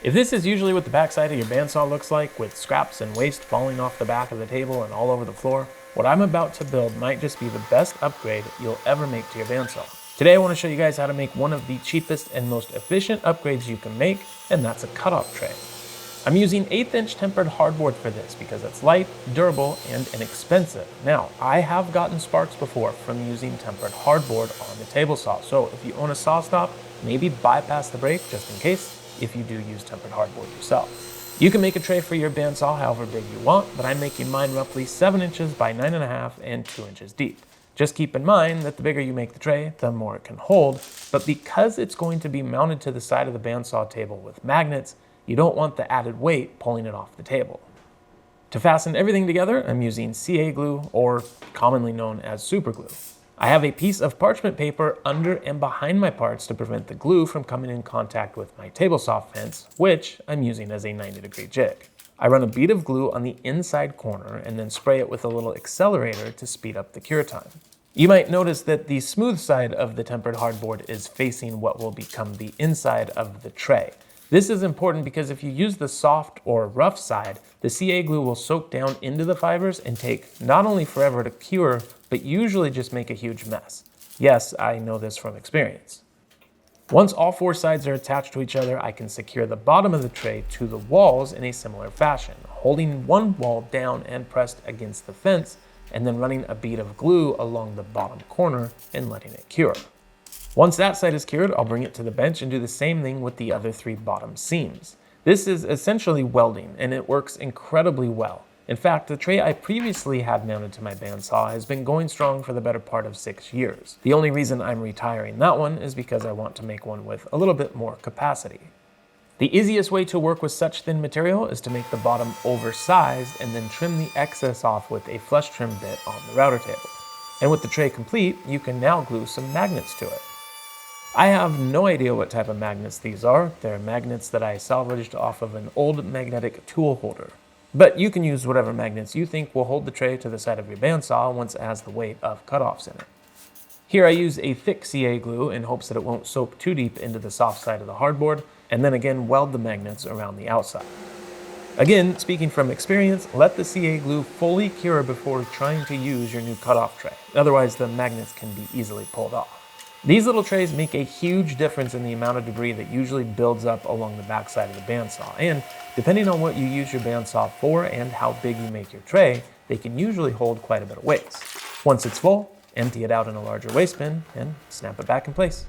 If this is usually what the backside of your bandsaw looks like, with scraps and waste falling off the back of the table and all over the floor, what I'm about to build might just be the best upgrade you'll ever make to your bandsaw. Today I want to show you guys how to make one of the cheapest and most efficient upgrades you can make, and that's a cutoff tray. I'm using 1/8 inch tempered hardboard for this because it's light, durable, and inexpensive. Now, I have gotten sparks before from using tempered hardboard on the table saw, so if you own a saw stop, maybe bypass the break just in case if you do use tempered hardboard yourself. You can make a tray for your bandsaw however big you want, but I'm making mine roughly 7 inches by 9.5 and 2 inches deep. Just keep in mind that the bigger you make the tray, the more it can hold, but because it's going to be mounted to the side of the bandsaw table with magnets, you don't want the added weight pulling it off the table. To fasten everything together, I'm using CA glue, or commonly known as super glue. I have a piece of parchment paper under and behind my parts to prevent the glue from coming in contact with my table saw fence, which I'm using as a 90-degree jig. I run a bead of glue on the inside corner and then spray it with a little accelerator to speed up the cure time. You might notice that the smooth side of the tempered hardboard is facing what will become the inside of the tray. This is important because if you use the soft or rough side, the CA glue will soak down into the fibers and take not only forever to cure, but usually just make a huge mess. Yes, I know this from experience. Once all 4 sides are attached to each other, I can secure the bottom of the tray to the walls in a similar fashion, holding one wall down and pressed against the fence, and then running a bead of glue along the bottom corner and letting it cure. Once that side is cured, I'll bring it to the bench and do the same thing with the other 3 bottom seams. This is essentially welding, and it works incredibly well. In fact, the tray I previously had mounted to my bandsaw has been going strong for the better part of 6 years. The only reason I'm retiring that one is because I want to make one with a little bit more capacity. The easiest way to work with such thin material is to make the bottom oversized and then trim the excess off with a flush trim bit on the router table. And with the tray complete, you can now glue some magnets to it. I have no idea what type of magnets these are. They're magnets that I salvaged off of an old magnetic tool holder. But you can use whatever magnets you think will hold the tray to the side of your bandsaw once it has the weight of cutoffs in it. Here I use a thick CA glue in hopes that it won't soak too deep into the soft side of the hardboard, and then again weld the magnets around the outside. Again, speaking from experience, let the CA glue fully cure before trying to use your new cutoff tray. Otherwise, the magnets can be easily pulled off. These little trays make a huge difference in the amount of debris that usually builds up along the backside of the bandsaw, and depending on what you use your bandsaw for and how big you make your tray, they can usually hold quite a bit of waste. Once it's full, empty it out in a larger waste bin and snap it back in place.